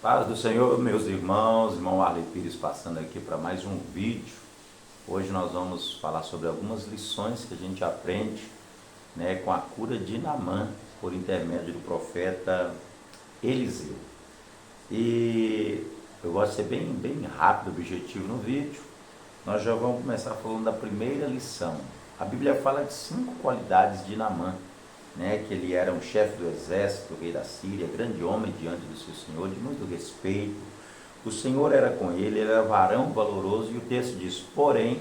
Paz do Senhor, meus irmãos, irmão Arley Pires passando aqui para mais um vídeo. Hoje nós vamos falar sobre algumas lições que a gente aprende, com a cura de Naamã por intermédio do profeta Eliseu. E eu gosto de ser bem rápido, objetivo no vídeo. Nós já vamos começar falando da primeira lição. A Bíblia fala de 5 qualidades de Naamã. Que ele era um chefe do exército, rei da Síria, grande homem diante do seu Senhor, de muito respeito. O Senhor era com ele era varão valoroso, e o texto diz, porém,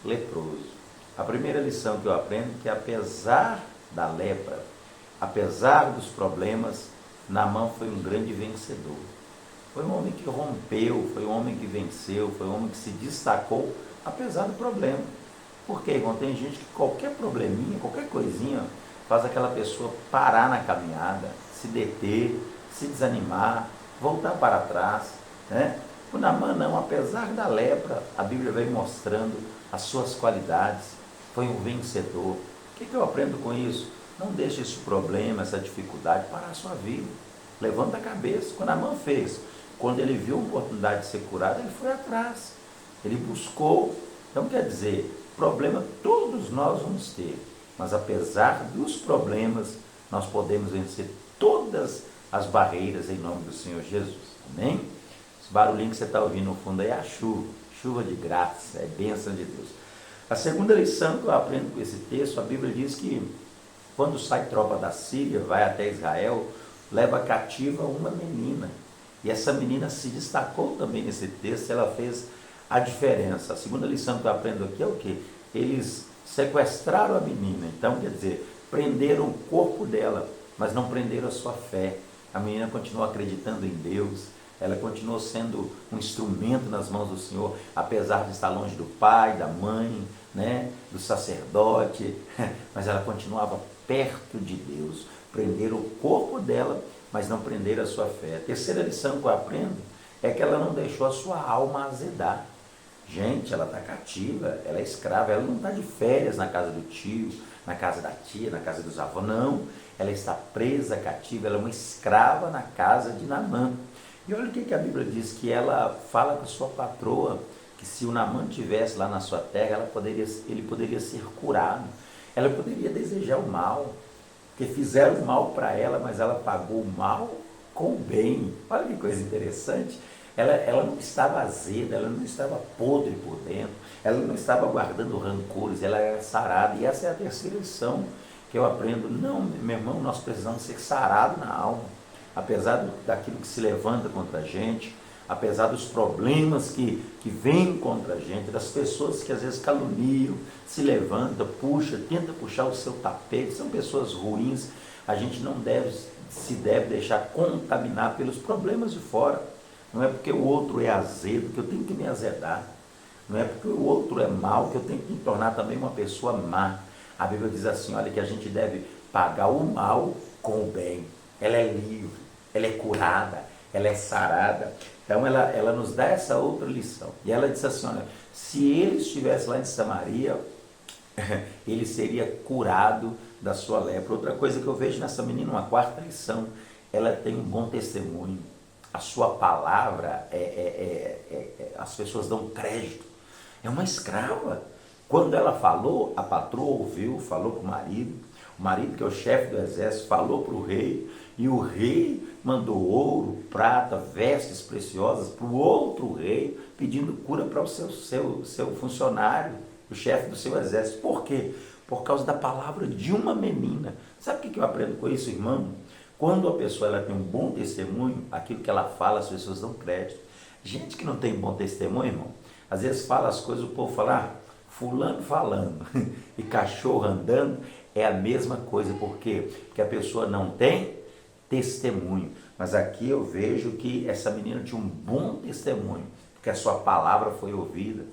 leproso. A primeira lição que eu aprendo é que apesar da lepra, apesar dos problemas, Naamã foi um grande vencedor. Foi um homem que rompeu, foi um homem que venceu, foi um homem que se destacou, apesar do problema. Porque, irmão, tem gente que qualquer probleminha, qualquer coisinha, faz aquela pessoa parar na caminhada, se deter, se desanimar, voltar para trás. O Naamã não, apesar da lepra, a Bíblia vem mostrando as suas qualidades, foi um vencedor. O que eu aprendo com isso? Não deixe esse problema, essa dificuldade parar a sua vida. Levanta a cabeça. O que o Naamã fez? Quando ele viu a oportunidade de ser curado, ele foi atrás. Ele buscou. Então, quer dizer, problema todos nós vamos ter. Mas apesar dos problemas, nós podemos vencer todas as barreiras em nome do Senhor Jesus. Amém? Esse barulhinho que você está ouvindo no fundo aí é a chuva. Chuva de graça, é bênção de Deus. A segunda lição que eu aprendo com esse texto, a Bíblia diz que quando sai tropa da Síria, vai até Israel, leva cativa uma menina. E essa menina se destacou também nesse texto, ela fez a diferença. A segunda lição que eu aprendo aqui é o quê? Eles sequestraram a menina, então quer dizer, prenderam o corpo dela, mas não prenderam a sua fé. A menina continuou acreditando em Deus, ela continuou sendo um instrumento nas mãos do Senhor, apesar de estar longe do pai, da mãe, do sacerdote, mas ela continuava perto de Deus. Prenderam o corpo dela, mas não prenderam a sua fé. A terceira lição que eu aprendo é que ela não deixou a sua alma azedar. Gente, ela está cativa, ela é escrava, ela não está de férias na casa do tio, na casa da tia, na casa dos avós, não. Ela está presa, cativa, ela é uma escrava na casa de Naamã. E olha o que a Bíblia diz, que ela fala com a sua patroa, que se o Naamã estivesse lá na sua terra, ele poderia ser curado. Ela poderia desejar o mal, porque fizeram o mal para ela, mas ela pagou o mal com o bem. Olha que coisa interessante. Ela não estava azeda, ela não estava podre por dentro, ela não estava guardando rancores, ela era sarada. E essa é a terceira lição que eu aprendo. Não, meu irmão, nós precisamos ser sarados na alma, apesar daquilo que se levanta contra a gente, apesar dos problemas que vêm contra a gente, das pessoas que às vezes caluniam, se levantam, tenta puxar o seu tapete, são pessoas ruins. A gente não se deve deixar contaminar pelos problemas de fora. Não é porque o outro é azedo que eu tenho que me azedar. Não é porque o outro é mau que eu tenho que me tornar também uma pessoa má. A Bíblia diz assim, olha, que a gente deve pagar o mal com o bem. Ela é livre, ela é curada, ela é sarada. Então ela nos dá essa outra lição. E ela diz assim, olha, se ele estivesse lá em Samaria, ele seria curado da sua lepra. Outra coisa que eu vejo nessa menina, uma quarta lição, ela tem um bom testemunho. A sua palavra, as pessoas dão crédito. É uma escrava. Quando ela falou, a patroa ouviu, falou para o marido, que é o chefe do exército, falou para o rei, e o rei mandou ouro, prata, vestes preciosas para o outro rei, pedindo cura para o seu funcionário, o chefe do seu exército. Por quê? Por causa da palavra de uma menina. Sabe o que eu aprendo com isso, irmão? Quando a pessoa ela tem um bom testemunho, aquilo que ela fala, as pessoas dão crédito. Gente que não tem bom testemunho, irmão, às vezes fala as coisas, o povo fala, fulano falando e cachorro andando, é a mesma coisa. Por quê? Porque a pessoa não tem testemunho. Mas aqui eu vejo que essa menina tinha um bom testemunho, porque a sua palavra foi ouvida.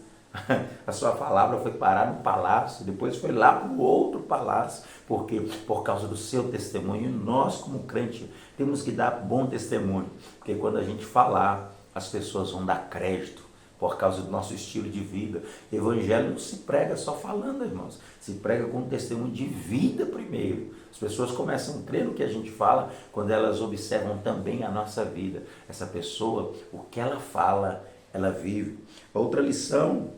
A sua palavra foi parar no palácio, depois foi lá para o outro palácio, porque por causa do seu testemunho, nós como crente temos que dar bom testemunho, porque quando a gente falar, as pessoas vão dar crédito, por causa do nosso estilo de vida. Evangelho não se prega só falando, irmãos, se prega com um testemunho de vida primeiro. As pessoas começam a crer no que a gente fala quando elas observam também a nossa vida. Essa pessoa, o que ela fala, ela vive. Outra lição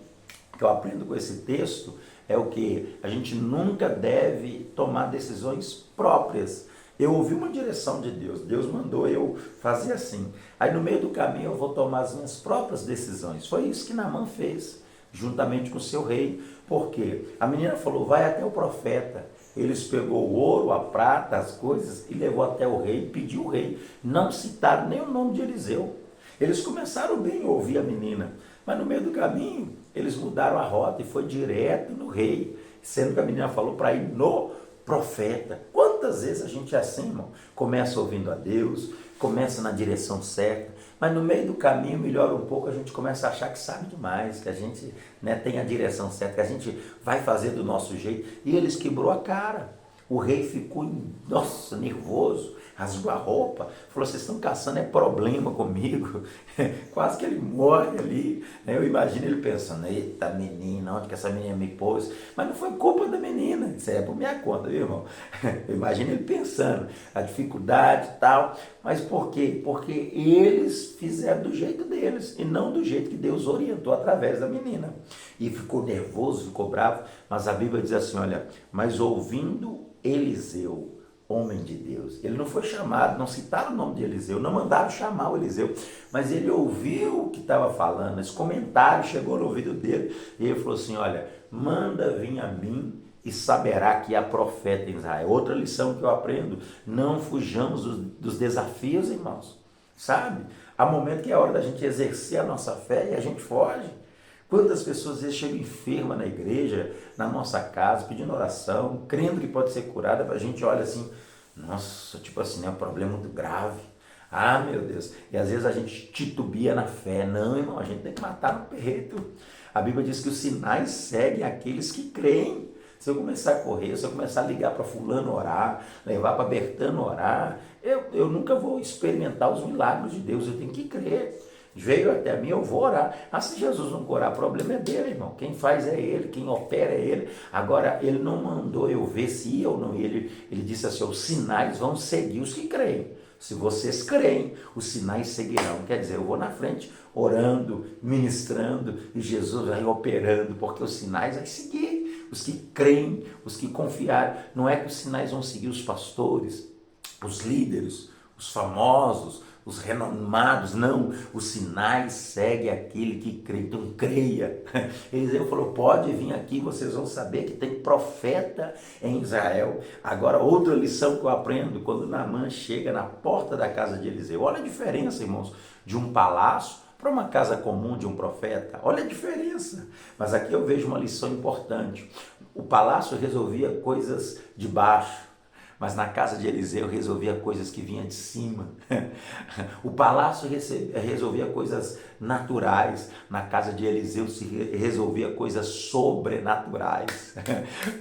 que eu aprendo com esse texto é o que? A gente nunca deve tomar decisões próprias. Eu ouvi uma direção de Deus, Deus mandou eu fazer assim. Aí no meio do caminho eu vou tomar as minhas próprias decisões. Foi isso que Naamã fez, juntamente com o seu rei. Por quê? A menina falou, vai até o profeta. Eles pegou o ouro, a prata, as coisas e levou até o rei e pediu o rei. Não citaram nem o nome de Eliseu. Eles começaram bem a ouvir a menina, mas no meio do caminho eles mudaram a rota e foi direto no rei, sendo que a menina falou para ir no profeta. Quantas vezes a gente é assim, irmão? Começa ouvindo a Deus, começa na direção certa, mas no meio do caminho melhora um pouco, a gente começa a achar que sabe demais, que a gente, né, tem a direção certa, que a gente vai fazer do nosso jeito, e eles quebrou a cara. O rei ficou, nossa, nervoso, rasgou a roupa, falou, vocês estão caçando problema comigo, quase que ele morre ali. Eu imagino ele pensando, eita menina, onde que essa menina me pôs? Mas não foi culpa da menina, isso é por minha conta, viu, irmão? Eu imagino ele pensando, a dificuldade e tal, mas por quê? Porque eles fizeram do jeito deles, e não do jeito que Deus orientou através da menina. E ficou nervoso, ficou bravo, mas a Bíblia diz assim, olha, mas ouvindo Eliseu, homem de Deus, ele não foi chamado, não citaram o nome de Eliseu, não mandaram chamar o Eliseu, mas ele ouviu o que estava falando, esse comentário chegou no ouvido dele, e ele falou assim, olha, manda vir a mim e saberá que há profeta em Israel. Outra lição que eu aprendo, não fujamos dos desafios, irmãos, sabe? Há momento que é hora da gente exercer a nossa fé e a gente foge. Quantas pessoas às vezes chegam enfermas na igreja, na nossa casa, pedindo oração, crendo que pode ser curada, a gente olha assim, nossa, tipo assim, é um problema muito grave. Ah, meu Deus. E às vezes a gente titubia na fé. Não, irmão, a gente tem que matar no peito. A Bíblia diz que os sinais seguem aqueles que creem. Se eu começar a correr, se eu começar a ligar para fulano orar, levar para Bertano orar, eu nunca vou experimentar os milagres de Deus, eu tenho que crer. Veio até mim, eu vou orar. Ah, se Jesus não curar, o problema é dele, irmão. Quem faz é ele, quem opera é ele. Agora, ele não mandou eu ver se ia ou não ia. Ele disse assim, os sinais vão seguir os que creem. Se vocês creem, os sinais seguirão. Quer dizer, eu vou na frente, orando, ministrando, e Jesus vai operando, porque os sinais vão seguir. Os que creem, os que confiaram. Não é que os sinais vão seguir os pastores, os líderes, os famosos, os renomados, não, os sinais seguem aquele que crê, então creia. Eliseu falou, pode vir aqui, vocês vão saber que tem profeta em Israel. Agora, outra lição que eu aprendo, quando Naamã chega na porta da casa de Eliseu, olha a diferença, irmãos, de um palácio para uma casa comum de um profeta, olha a diferença. Mas aqui eu vejo uma lição importante. O palácio resolvia coisas de baixo, mas na casa de Eliseu resolvia coisas que vinham de cima. O palácio resolvia coisas naturais, na casa de Eliseu se resolvia coisas sobrenaturais.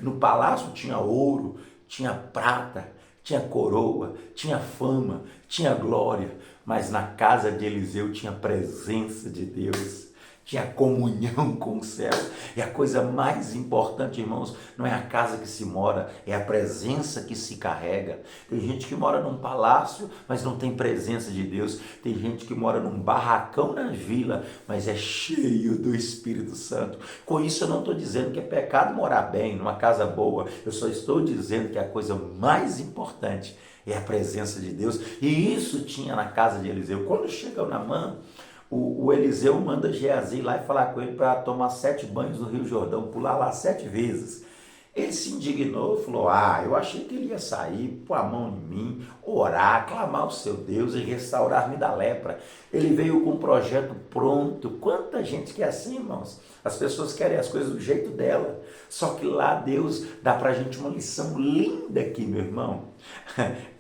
No palácio tinha ouro, tinha prata, tinha coroa, tinha fama, tinha glória, mas na casa de Eliseu tinha presença de Deus. Tinha comunhão com o céu. E a coisa mais importante, irmãos, não é a casa que se mora, é a presença que se carrega. Tem gente que mora num palácio, mas não tem presença de Deus. Tem gente que mora num barracão na vila, mas é cheio do Espírito Santo. Com isso eu não estou dizendo que é pecado morar bem, numa casa boa. Eu só estou dizendo que a coisa mais importante é a presença de Deus. E isso tinha na casa de Eliseu. Quando chega o Naamã, o Eliseu manda Geazi lá e falar com ele para tomar 7 banhos no Rio Jordão, pular lá 7 vezes. Ele se indignou e falou, eu achei que ele ia sair, pôr a mão em mim, orar, clamar ao seu Deus e restaurar-me da lepra. Ele veio com um projeto pronto. Quanta gente que é assim, irmãos? As pessoas querem as coisas do jeito dela. Só que lá Deus dá para a gente uma lição linda aqui, meu irmão.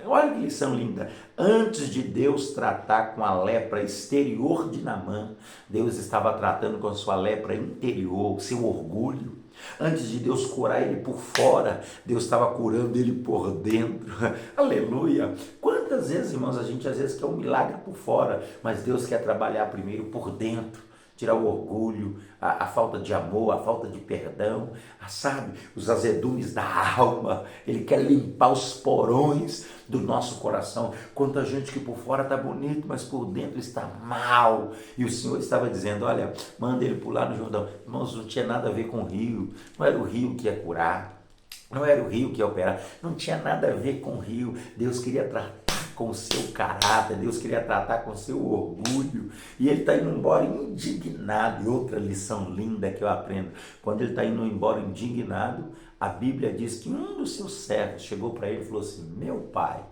Olha que lição linda. Antes de Deus tratar com a lepra exterior de Naamã, Deus estava tratando com a sua lepra interior, o seu orgulho. Antes de Deus curar ele por fora, Deus estava curando ele por dentro. Aleluia! Quantas vezes, irmãos, a gente às vezes quer um milagre por fora, mas Deus quer trabalhar primeiro por dentro. tirar o orgulho, a falta de amor, a falta de perdão, sabe, os azedumes da alma. Ele quer limpar os porões do nosso coração. Quanta gente que por fora está bonito, mas por dentro está mal. E o Senhor estava dizendo, olha, manda ele pular no Jordão. Irmãos, não tinha nada a ver com o rio, não era o rio que ia curar, não era o rio que ia operar, não tinha nada a ver com o rio. Deus queria tratar com o seu caráter, Deus queria tratar com o seu orgulho, e ele está indo embora indignado. E outra lição linda que eu aprendo, quando ele está indo embora indignado, a Bíblia diz que um dos seus servos chegou para ele e falou assim, meu pai,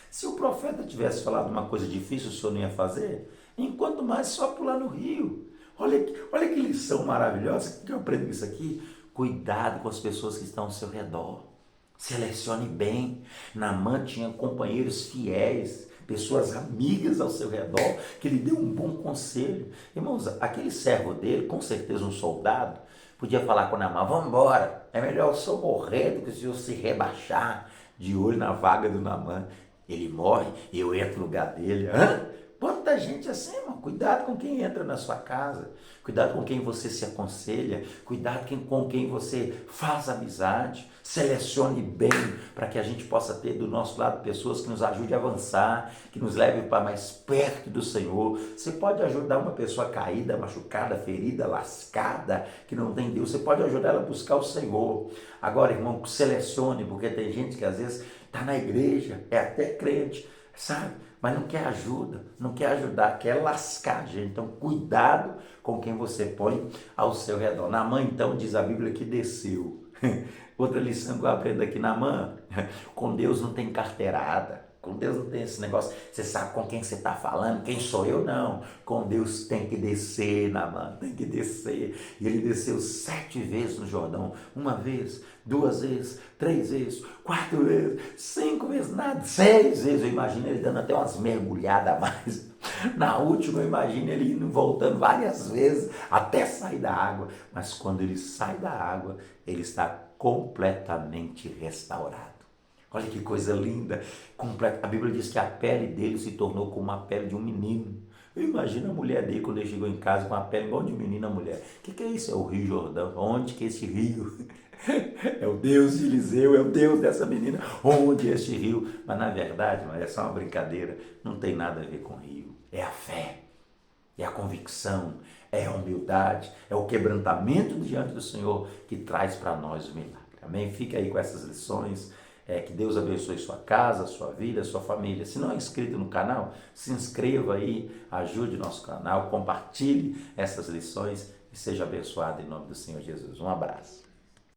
se o profeta tivesse falado uma coisa difícil, o senhor não ia fazer? Enquanto mais só pular no rio. Olha que lição maravilhosa, o que eu aprendo com isso aqui? Cuidado com as pessoas que estão ao seu redor. Selecione bem. Naamã tinha companheiros fiéis, pessoas amigas ao seu redor, que lhe deu um bom conselho. Irmãos, aquele servo dele, com certeza um soldado, podia falar com Naamã, vamos embora, é melhor o senhor morrer do que o senhor se rebaixar. De olho na vaga do Naamã, ele morre e eu entro no lugar dele. Quanta gente assim, irmão. Cuidado com quem entra na sua casa, cuidado com quem você se aconselha, cuidado com quem você faz amizade. Selecione bem para que a gente possa ter do nosso lado pessoas que nos ajudem a avançar, que nos levem para mais perto do Senhor. Você pode ajudar uma pessoa caída, machucada, ferida, lascada, que não tem Deus, você pode ajudar ela a buscar o Senhor. Agora, irmão, selecione, porque tem gente que às vezes está na igreja, é até crente, sabe? Mas não quer ajuda, não quer ajudar, quer lascar a gente. Então, cuidado com quem você põe ao seu redor. Naamã, então, diz a Bíblia que desceu. Outra lição que eu aprendo aqui, Naamã, com Deus não tem carteirada. Com Deus não tem esse negócio, você sabe com quem você está falando, quem sou eu? Não. Com Deus tem que descer, Naamã, tem que descer. E ele desceu 7 vezes no Jordão. 1 vez, 2 vezes, 3 vezes, 4 vezes, 5 vezes, nada, 6 vezes. Eu imagino ele dando até umas mergulhadas a mais. Na última, eu imagino ele indo voltando várias vezes até sair da água. Mas quando ele sai da água, ele está completamente restaurado. Olha que coisa linda. A Bíblia diz que a pele dele se tornou como a pele de um menino. Eu imagino a mulher dele quando ele chegou em casa com a pele igual de menina, mulher. O que é isso? É o Rio Jordão. Onde que é esse rio? É o Deus de Eliseu, é o Deus dessa menina. Onde é este rio? Mas na verdade, é só uma brincadeira. Não tem nada a ver com rio. É a fé, é a convicção, é a humildade, é o quebrantamento diante do Senhor que traz para nós o milagre. Amém? Fica aí com essas lições. Que Deus abençoe sua casa, sua vida, sua família. Se não é inscrito no canal, se inscreva aí, ajude o nosso canal, compartilhe essas lições e seja abençoado em nome do Senhor Jesus. Um abraço.